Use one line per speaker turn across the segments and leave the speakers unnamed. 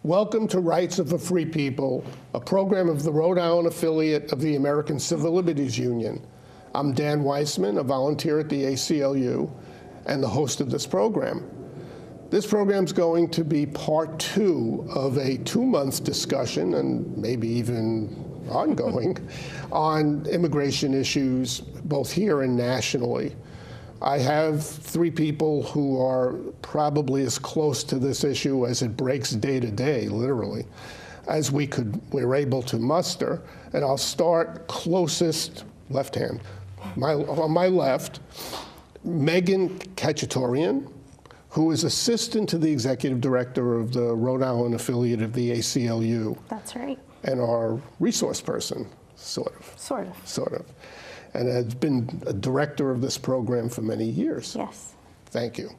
Welcome to Rights of a Free People, a program of the Rhode Island affiliate of the American Civil Liberties Union. I'm Dan Weisman, a volunteer at the ACLU, and the host of this program. This program is going to be part 2 of a 2-month discussion, and maybe even ongoing, on immigration issues, both here and nationally. I have 3 people who are probably as close to this issue as it breaks day to day, literally, as we're able to muster. And I'll start closest, left hand. On my left, Megan Khatchadourian, who is assistant to the executive director of the Rhode Island affiliate of the ACLU.
That's right.
And our resource person, sort of. And has been a director of this program for many years.
Yes.
Thank you.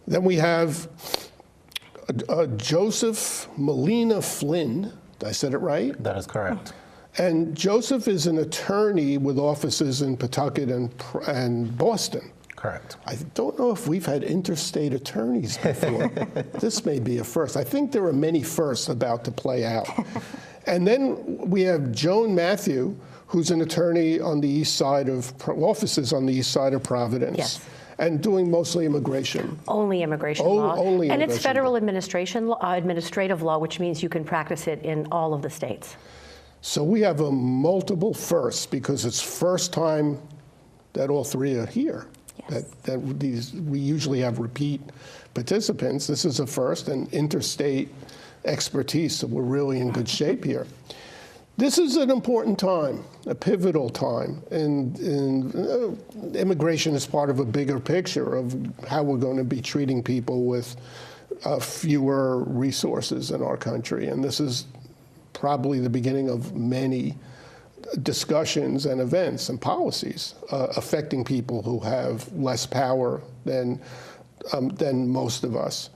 Then we have Joseph Molina Flynn. Did I said it right?
That is correct.
And Joseph is an attorney with offices in Pawtucket and Boston.
Correct.
I don't know if we've had interstate attorneys before. This may be a first. I think there are many firsts about to play out. And then we have Joan Mathieu, who's an attorney on the east side of, offices on the east side of Providence.
Yes.
And doing mostly immigration.
Only immigration law.
Only
and
immigration
it's federal
law.
administrative law, which means you can practice it in all of the states.
So we have a multiple firsts because it's first time that all 3 are here.
Yes.
We usually have repeat participants. This is a first, and interstate expertise, so we're really in good shape here. This is an important time, a pivotal time, and immigration is part of a bigger picture of how we're going to be treating people with fewer resources in our country, and this is probably the beginning of many discussions and events and policies affecting people who have less power than most of us.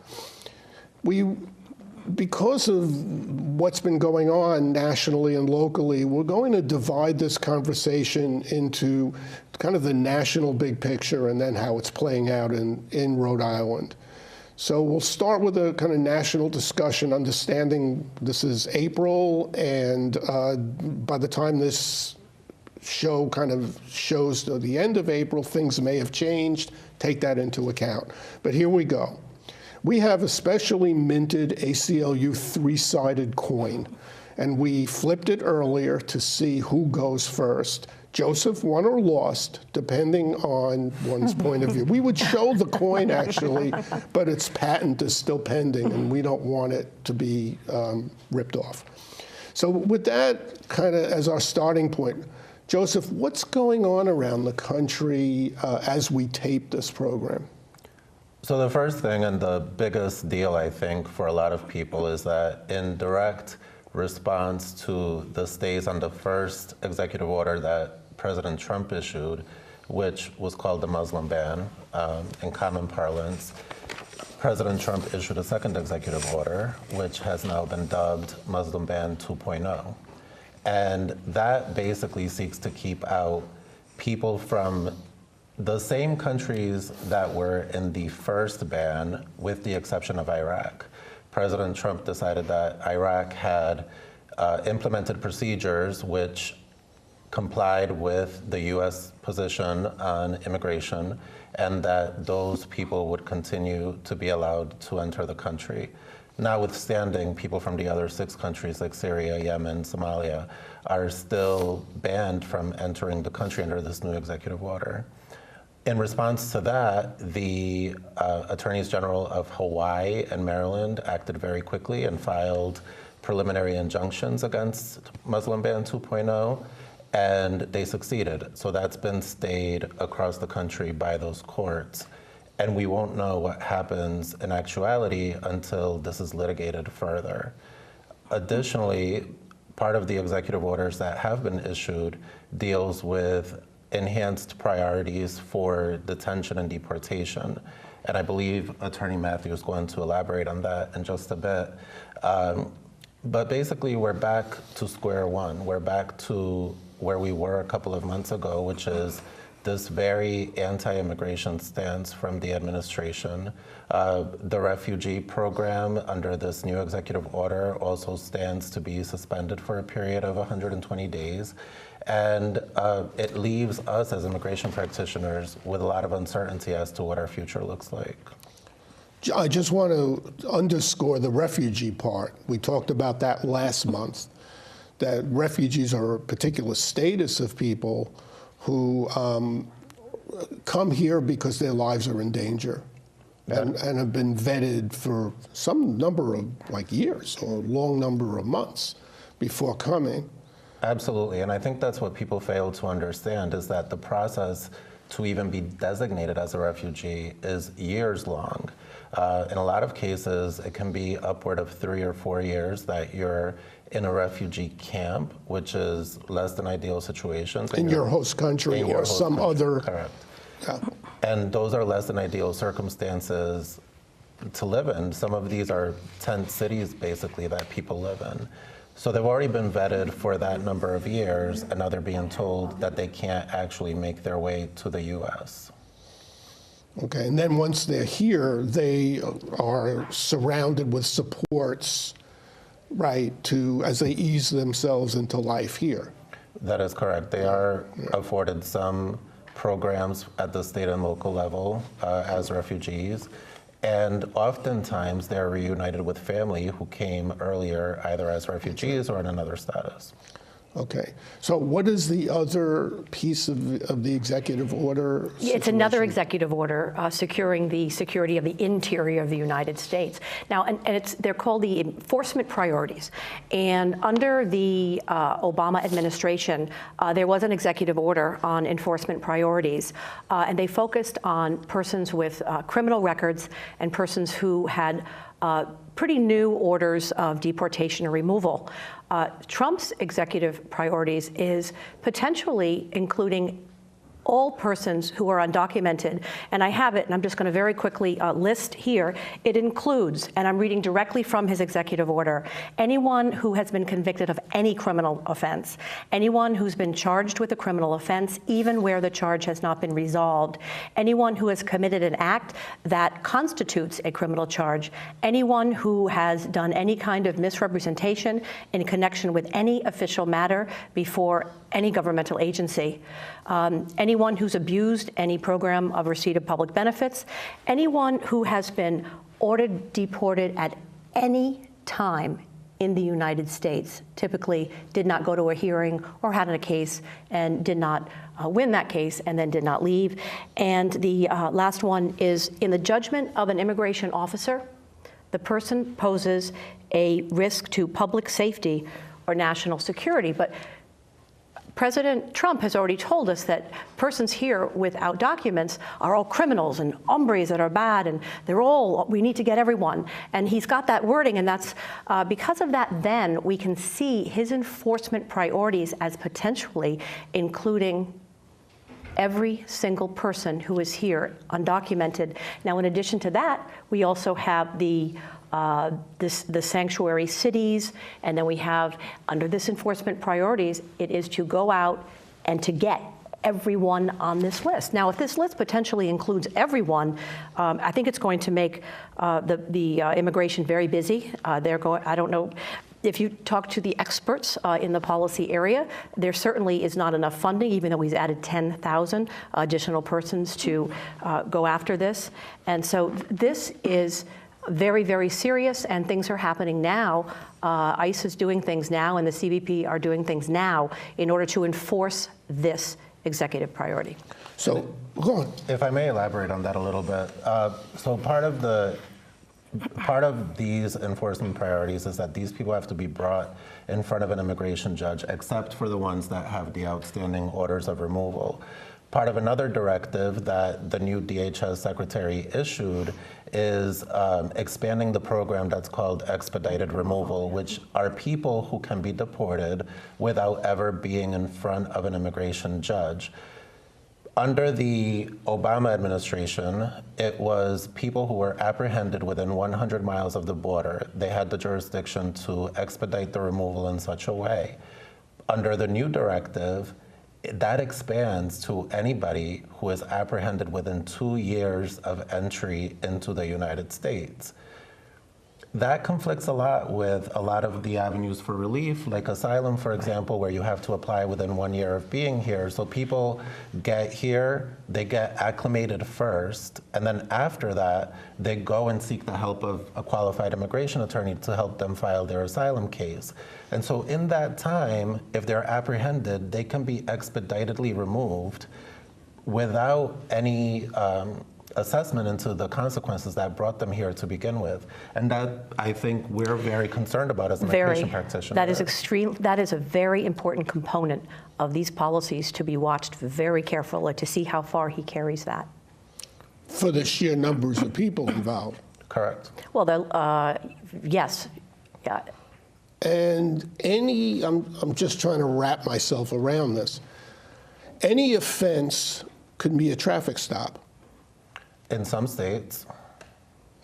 Because of what's been going on nationally and locally, we're going to divide this conversation into kind of the national big picture and then how it's playing out in Rhode Island. So we'll start with a kind of national discussion, understanding this is April, and by the time this show kind of shows to the end of April, things may have changed. Take that into account. But here we go. We have a specially minted ACLU 3-sided coin, and we flipped it earlier to see who goes first. Joseph won or lost, depending on one's point of view. We would show the coin, actually, but its patent is still pending, and we don't want it to be ripped off. So with that kind of as our starting point, Joseph, what's going on around the country as we tape this program?
So the first thing and the biggest deal, I think, for a lot of people is that in direct response to the stays on the first executive order that President Trump issued, which was called the Muslim ban in common parlance, President Trump issued a second executive order, which has now been dubbed Muslim Ban 2.0. And that basically seeks to keep out people from the same countries that were in the first ban, with the exception of Iraq. President Trump decided that Iraq had implemented procedures which complied with the U.S. position on immigration, and that those people would continue to be allowed to enter the country. Notwithstanding, people from the other 6 countries like Syria, Yemen, Somalia are still banned from entering the country under this new executive order. In response to that, the Attorneys General of Hawaii and Maryland acted very quickly and filed preliminary injunctions against Muslim Ban 2.0, and they succeeded. So that's been stayed across the country by those courts. And we won't know what happens in actuality until this is litigated further. Additionally, part of the executive orders that have been issued deals with enhanced priorities for detention and deportation. And I believe Attorney Mathieu is going to elaborate on that in just a bit. But basically, we're back to square one. We're back to where we were a couple of months ago, which is this very anti-immigration stance from the administration. The refugee program under this new executive order also stands to be suspended for a period of 120 days. And it leaves us as immigration practitioners with a lot of uncertainty as to what our future looks like.
I just want to underscore the refugee part. We talked about that last month, that refugees are a particular status of people who come here because their lives are in danger and have been vetted for some number of years or a long number of months before coming.
Absolutely, and I think that's what people fail to understand is that the process to even be designated as a refugee is years long. In a lot of cases, it can be upward of 3 or 4 years that you're in a refugee camp, which is less than ideal situations.
In your host country or some other.
Correct.
Yeah.
And those are less than ideal circumstances to live in. Some of these are tent cities, basically, that people live in. So they've already been vetted for that number of years, and now they're being told that they can't actually make their way to the U.S.
Okay, and then once they're here, they are surrounded with supports, right, as they ease themselves into life here.
That is correct. They are afforded some programs at the state and local level as refugees. And oftentimes they're reunited with family who came earlier either as refugees or in another status.
Okay. So what is the other piece of the executive order?
It's another executive order securing the security of the interior of the United States. Now, and they're called the enforcement priorities. And under the Obama administration, there was an executive order on enforcement priorities. And they focused on persons with criminal records and persons who had pretty new orders of deportation or removal. Trump's executive priorities is potentially including all persons who are undocumented, and I have it, and I'm just going to very quickly list here. It includes, and I'm reading directly from his executive order, anyone who has been convicted of any criminal offense, anyone who's been charged with a criminal offense, even where the charge has not been resolved, anyone who has committed an act that constitutes a criminal charge, anyone who has done any kind of misrepresentation in connection with any official matter before any governmental agency, anyone who's abused any program of receipt of public benefits, anyone who has been ordered deported at any time in the United States, typically did not go to a hearing or had a case and did not win that case and then did not leave. And the last one is, in the judgment of an immigration officer, the person poses a risk to public safety or national security. But President Trump has already told us that persons here without documents are all criminals and hombres that are bad, and we need to get everyone. And he's got that wording, and that's because of that, then we can see his enforcement priorities as potentially including every single person who is here undocumented. Now, in addition to that, we also have the sanctuary cities, and then we have, under this enforcement priorities, it is to go out and to get everyone on this list. Now, if this list potentially includes everyone, I think it's going to make the immigration very busy. I don't know. If you talk to the experts in the policy area, there certainly is not enough funding, even though he's added 10,000 additional persons to go after this. And so this is very, very serious, and things are happening now. ICE is doing things now, and the CBP are doing things now in order to enforce this executive priority.
So, go on.
If I may elaborate on that a little bit. So part of these enforcement priorities is that these people have to be brought in front of an immigration judge, except for the ones that have the outstanding orders of removal. Part of another directive that the new DHS secretary issued is expanding the program that's called Expedited Removal, which are people who can be deported without ever being in front of an immigration judge. Under the Obama administration, it was people who were apprehended within 100 miles of the border. They had the jurisdiction to expedite the removal in such a way. Under the new directive, that expands to anybody who is apprehended within 2 years of entry into the United States. That conflicts a lot with a lot of the avenues for relief, like asylum, for example, where you have to apply within 1 year of being here. So people get here, they get acclimated first, and then after that, they go and seek the help of a qualified immigration attorney to help them file their asylum case. And so in that time, if they're apprehended, they can be expeditedly removed without any assessment into the consequences that brought them here to begin with. And that, I think, we're very concerned about as immigration practitioners.
That is a very important component of these policies to be watched very carefully to see how far he carries that.
For the sheer numbers of people involved.
Correct.
Well, yes. Yeah.
And I'm just trying to wrap myself around this. Any offense could be a traffic stop.
In some states.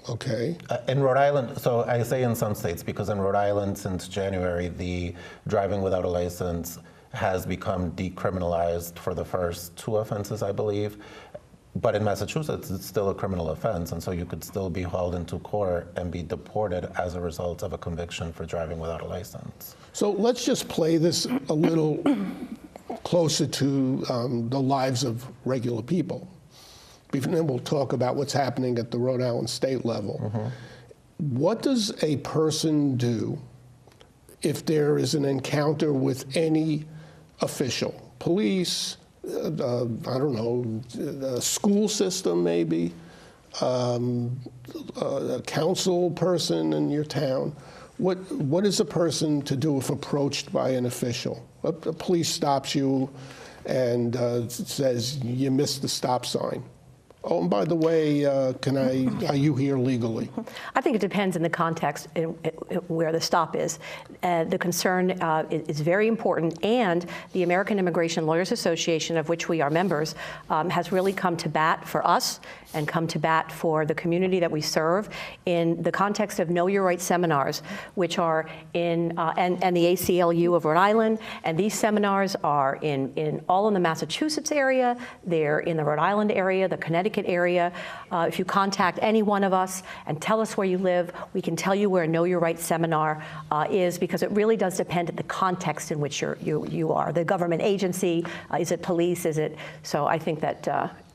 Okay.
In Rhode Island, so I say in some states because in Rhode Island since January, the driving without a license has become decriminalized for the first 2 offenses, I believe. But in Massachusetts, it's still a criminal offense, and so you could still be hauled into court and be deported as a result of a conviction for driving without a license.
So let's just play this a little closer to the lives of regular people. And then we'll talk about what's happening at the Rhode Island state level. Mm-hmm. What does a person do if there is an encounter with any official? Police, I don't know, the school system maybe, a council person in your town. What is a person to do if approached by an official? A police stops you and says, you missed the stop sign. Oh, and by the way, are you here legally?
I think it depends in the context where the stop is. The concern is very important, and the American Immigration Lawyers Association, of which we are members, has really come to bat for us and come to bat for the community that we serve in the context of Know Your Rights seminars, which are and the ACLU of Rhode Island. And these seminars are all in the Massachusetts area. They're in the Rhode Island area, the Connecticut area. If you contact any one of us and tell us where you live, we can tell you where a Know Your Rights seminar is, because it really does depend on the context in which you are. The government agency, is it police, is it? So I think that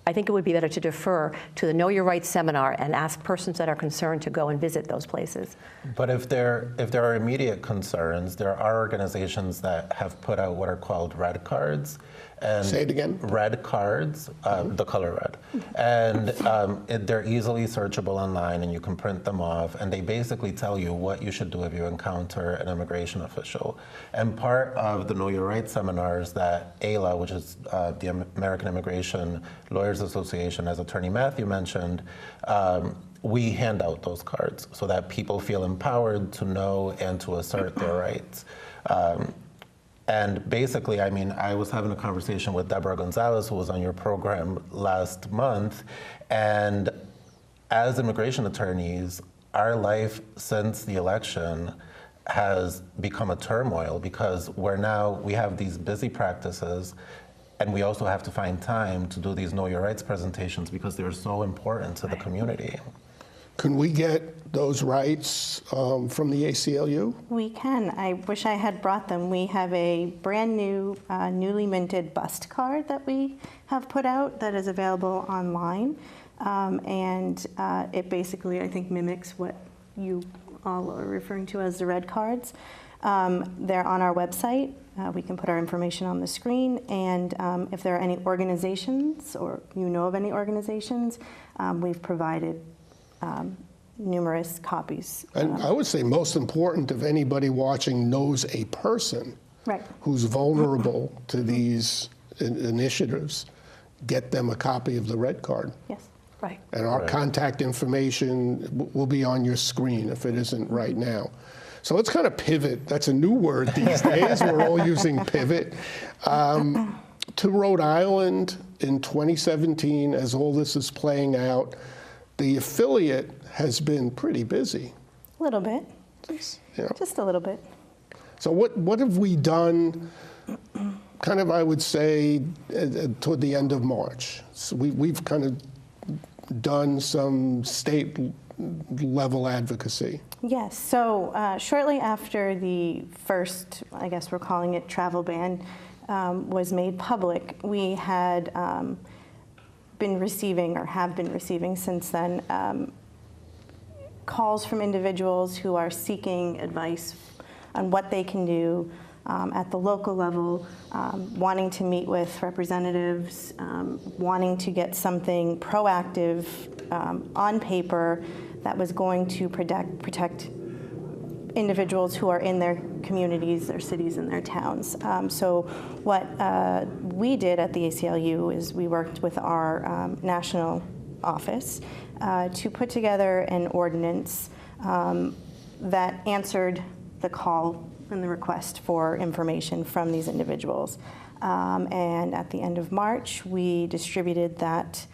I think it would be better to defer to the Know Your Rights seminar and ask persons that are concerned to go and visit those places.
But if there are immediate concerns, there are organizations that have put out what are called red cards. And
say it again?
Red cards, the color red. And they're easily searchable online, and you can print them off, and they basically tell you what you should do if you encounter an immigration official. And part of the Know Your Rights seminars that AILA, which is the American Immigration Lawyers Association, as Attorney Mathieu mentioned, we hand out those cards so that people feel empowered to know and to assert their rights. And basically, I mean, I was having a conversation with Deborah Gonzalez, who was on your program last month, and as immigration attorneys, our life since the election has become a turmoil because we have these busy practices, and we also have to find time to do these Know Your Rights presentations because they're so important to the community.
Can we get those rights from the ACLU?
We can. I wish I had brought them. We have a brand new, newly minted bust card that we have put out that is available online. And it basically, I think, mimics what you all are referring to as the red cards. They're on our website. We can put our information on the screen. And if there are any organizations, or you know of any organizations, we've provided numerous copies.
And I would say most important, if anybody watching knows a person who's vulnerable to these initiatives, get them a copy of the red card.
Yes.
Right.
And our contact information will be on your screen if it isn't right now. So let's kind of pivot. That's a new word these days. We're all using pivot. To Rhode Island in 2017, as all this is playing out, the affiliate has been pretty busy.
A little bit. Just a little bit.
So what have we done kind of, I would say, toward the end of March. So we've kind of done some state-level advocacy.
Yes, so shortly after the first, I guess we're calling it travel ban, was made public, we had been receiving, or have been receiving since then, calls from individuals who are seeking advice on what they can do at the local level, wanting to meet with representatives, wanting to get something proactive on paper that was going to protect individuals who are in their communities, their cities, and their towns. So what we did at the ACLU is we worked with our national office to put together an ordinance that answered the call and the request for information from these individuals. And at the end of March, we distributed that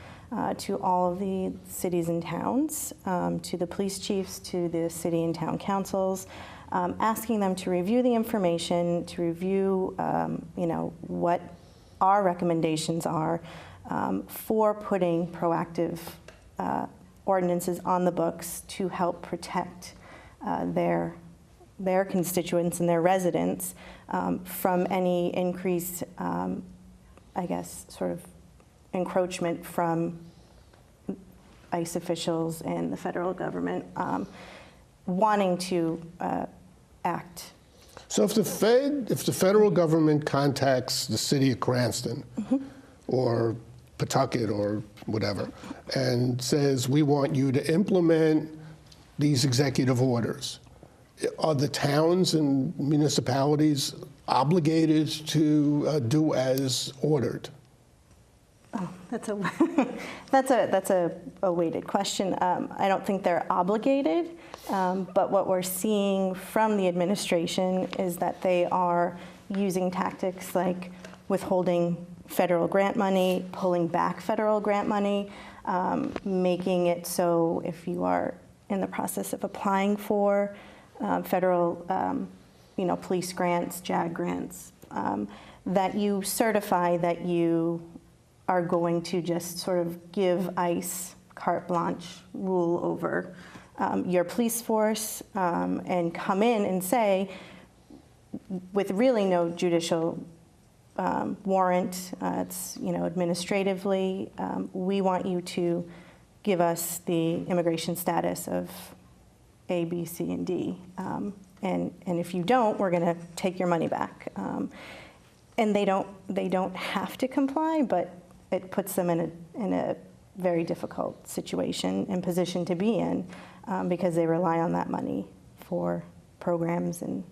to all of the cities and towns, to the police chiefs, to the city and town councils, asking them to review the information, to review what our recommendations are for putting proactive ordinances on the books to help protect their constituents and their residents from any increased, I guess, sort of encroachment from ICE officials and the federal government wanting to act.
So if the federal government contacts the city of Cranston or Pawtucket or whatever and says, we want you to implement these executive orders, are the towns and municipalities obligated to do as ordered?
Oh, that's a weighted question. I don't think they're obligated, but what we're seeing from the administration is that they are using tactics like withholding federal grant money, pulling back federal grant money, making it so if you are in the process of applying for federal, police grants, JAG grants, that you certify that you are going to just sort of give ICE carte blanche rule over your police force and come in and say, with really no judicial warrant, it's administratively, we want you to give us the immigration status of A, B, C, and D. And if you don't, we're going to take your money back. And they don't have to comply, but it puts them in a very difficult situation and position to be in because they rely on that money for programs and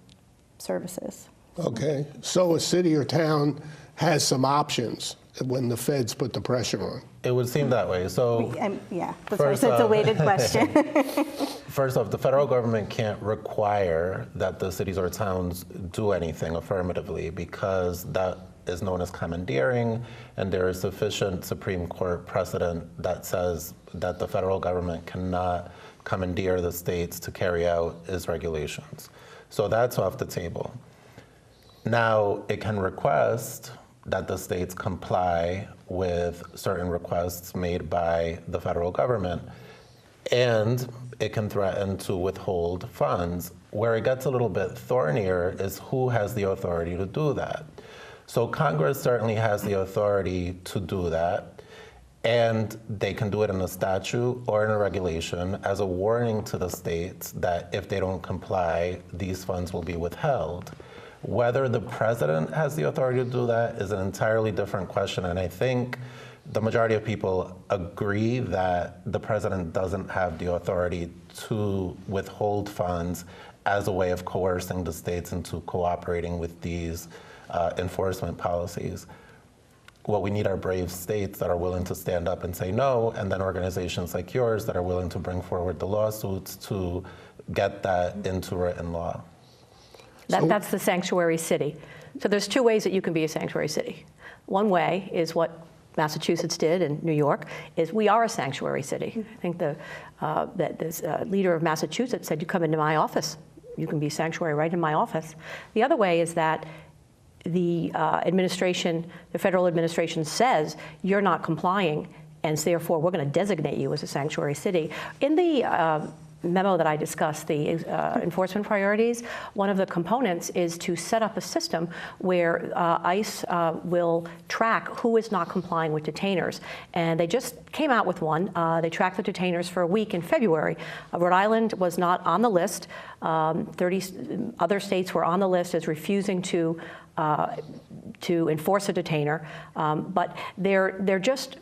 services.
Okay, so a city or town has some options when the feds put the pressure on.
It would seem that way. So
yeah, that's why I said it's a weighted question.
First off, the federal government can't require that the cities or towns do anything affirmatively because that is known as commandeering, and there is sufficient Supreme Court precedent that says that the federal government cannot commandeer the states to carry out its regulations. So that's off the table. Now, it can request that the states comply with certain requests made by the federal government, and it can threaten to withhold funds. Where it gets a little bit thornier is who has the authority to do that. So Congress certainly has the authority to do that, and they can do it in a statute or in a regulation as a warning to the states that if they don't comply, these funds will be withheld. Whether the president has the authority to do that is an entirely different question, and I think the majority of people agree that the president doesn't have the authority to withhold funds as a way of coercing the states into cooperating with these enforcement policies. What we need are brave states that are willing to stand up and say no, and then organizations like yours that are willing to bring forward the lawsuits to get that into written law.
That's the sanctuary city. So there's two ways that you can be a sanctuary city. One way is what Massachusetts did and New York, is we are a sanctuary city. I think the leader of Massachusetts said, you come into my office, you can be sanctuary right in my office. The other way is that the administration, the federal administration says you're not complying, and so therefore we're going to designate you as a sanctuary city. In the memo that I discussed, the enforcement priorities, one of the components is to set up a system where ICE will track who is not complying with detainers. And they just came out with one. They tracked the detainers for a week in February. Rhode Island was not on the list. 30 other states were on the list as refusing to enforce a detainer. But they're just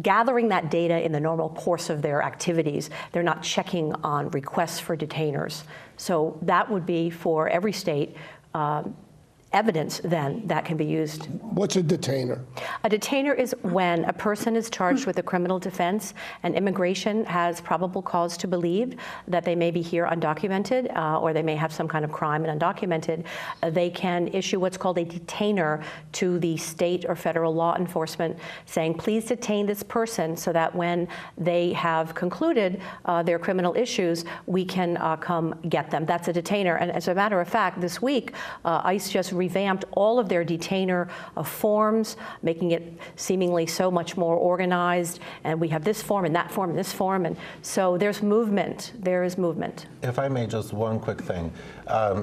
gathering that data in the normal course of their activities. They're not checking on requests for detainers. So that would be for every state evidence then that can be used.
What's a detainer?
A detainer is when a person is charged with a criminal defense and immigration has probable cause to believe that they may be here undocumented or they may have some kind of crime and undocumented. They can issue what's called a detainer to the state or federal law enforcement saying, please detain this person so that when they have concluded their criminal issues, we can come get them. That's a detainer. And as a matter of fact, this week, ICE just revamped all of their detainer forms, making it seemingly so much more organized. And we have this form and that form and this form. And so there's movement. There is movement.
If I may, just one quick thing.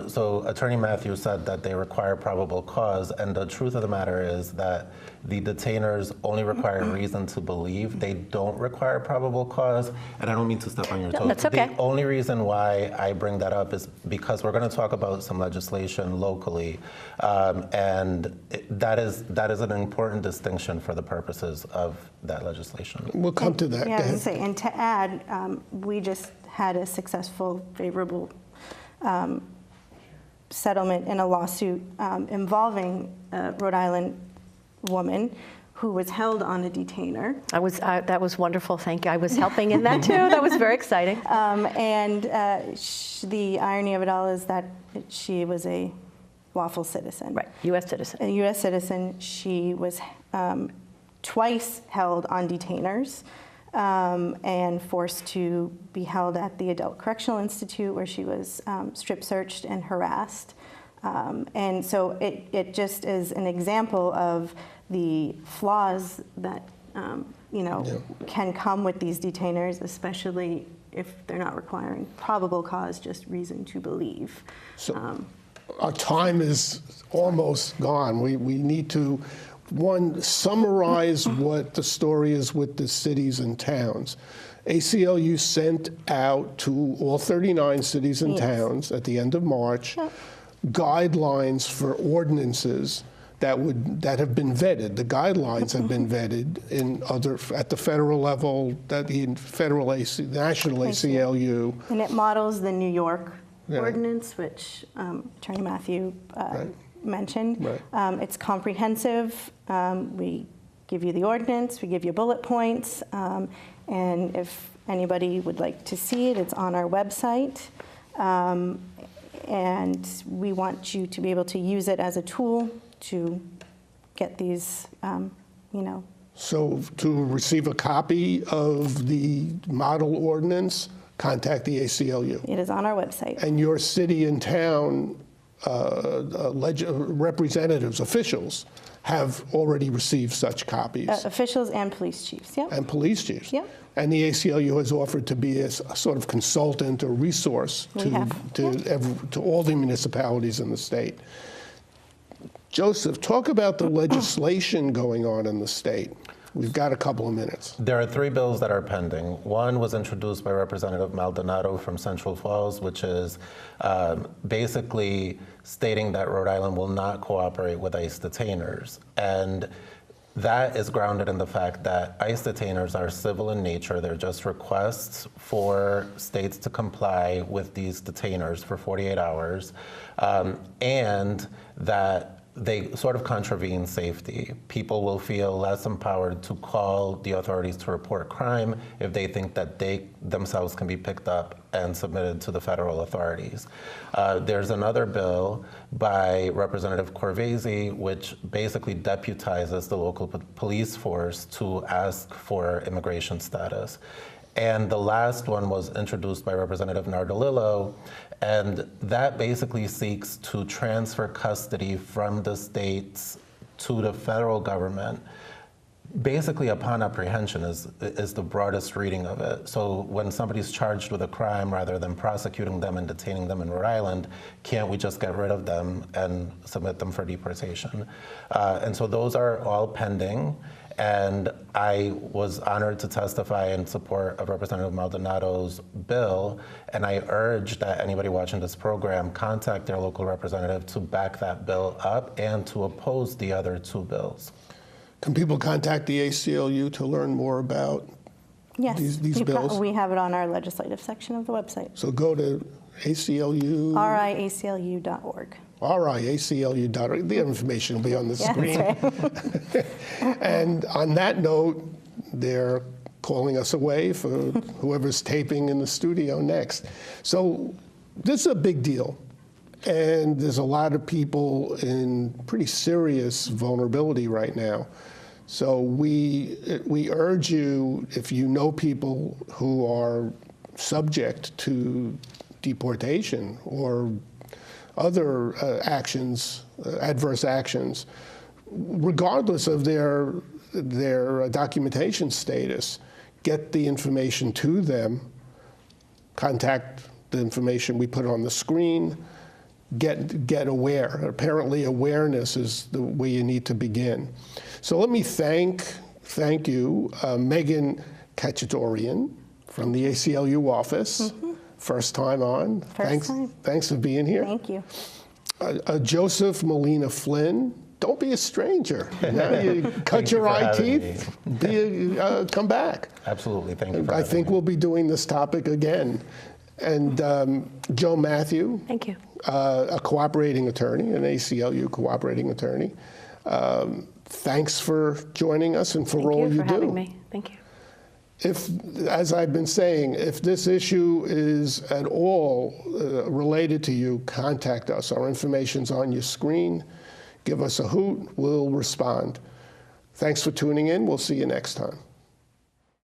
So Attorney Mathieu said that they require probable cause. And the truth of the matter is that the detainers only require reason to believe. They don't require probable cause. And I don't mean to step on your toes.
That's okay.
The only reason why I bring that up is because we're going to talk about some legislation locally. That is an important distinction for the purposes of that legislation.
We'll come to that.
Yeah, I was gonna say, and to add, we just had a successful, favorable settlement in a lawsuit involving a Rhode Island woman who was held on a detainer.
That was wonderful, thank you. I was helping in that too. That was very exciting.
The irony of it all is that she was a lawful citizen.
Right, U.S. citizen.
A U.S. citizen. She was twice held on detainers and forced to be held at the Adult Correctional Institute where she was strip searched and harassed. And so it just is an example of the flaws that can come with these detainers, especially if they're not requiring probable cause, just reason to believe.
So our time is almost gone. We need to, one, summarize what the story is with the cities and towns. ACLU sent out to all 39 cities and towns at the end of March guidelines for ordinances that have been vetted. The guidelines have been vetted at the federal level, national ACLU.
And it models the New York ordinance, which Attorney Mathieu mentioned.
Right.
It's comprehensive. We give you the ordinance, we give you bullet points, and if anybody would like to see it, it's on our website. And we want you to be able to use it as a tool to get these,
So to receive a copy of the model ordinance, contact the ACLU.
It is on our website.
And your city and town representatives, officials, have already received such copies.
Officials and police chiefs, yep.
And police chiefs.
Yep.
And the ACLU has offered to be a sort of consultant or resource to all the municipalities in the state. Joseph, talk about the legislation going on in the state. We've got a couple of minutes.
There are 3 bills that are pending. One was introduced by Representative Maldonado from Central Falls, which is basically stating that Rhode Island will not cooperate with ICE detainers. And that is grounded in the fact that ICE detainers are civil in nature. They're just requests for states to comply with these detainers for 48 hours, and that they sort of contravene safety. People will feel less empowered to call the authorities to report crime if they think that they themselves can be picked up and submitted to the federal authorities. There's another bill by Representative Corvese, which basically deputizes the local police force to ask for immigration status. And the last one was introduced by Representative Nardolillo, and that basically seeks to transfer custody from the states to the federal government. Basically, upon apprehension is the broadest reading of it. So when somebody's charged with a crime, rather than prosecuting them and detaining them in Rhode Island, can't we just get rid of them and submit them for deportation? And so those are all pending. And I was honored to testify in support of Representative Maldonado's bill, and I urge that anybody watching this program contact their local representative to back that bill up and to oppose the other two bills.
Can people contact the ACLU to learn more about these bills?
We have it on our legislative section of the website.
So go to ACLU.
RIACLU.org.
RIACLU.org. The information will be on the screen.
That's right.
And on that note, they're calling us away for whoever's taping in the studio next. So this is a big deal. And there's a lot of people in pretty serious vulnerability right now. So we urge you, if you know people who are subject to deportation or other actions, adverse actions, regardless of their documentation status, get the information to them, contact the information we put on the screen, get aware. Apparently awareness is the way you need to begin. So let me thank you, Megan Khatchadourian from the ACLU office. First time on. Thanks for being here.
Thank you.
Joseph Molina Flynn, don't be a stranger. Now you cut your eye teeth, come back.
Absolutely, thank you for
I think we'll be doing this topic again. And Joan Mathieu.
Thank you.
A cooperating attorney, an ACLU cooperating attorney. Thanks for joining us and for all you do.
Thank you for having me. Thank you.
If, as I've been saying, if this issue is at all related to you, contact us. Our information's on your screen. Give us a hoot, we'll respond. Thanks for tuning in. We'll see you next time.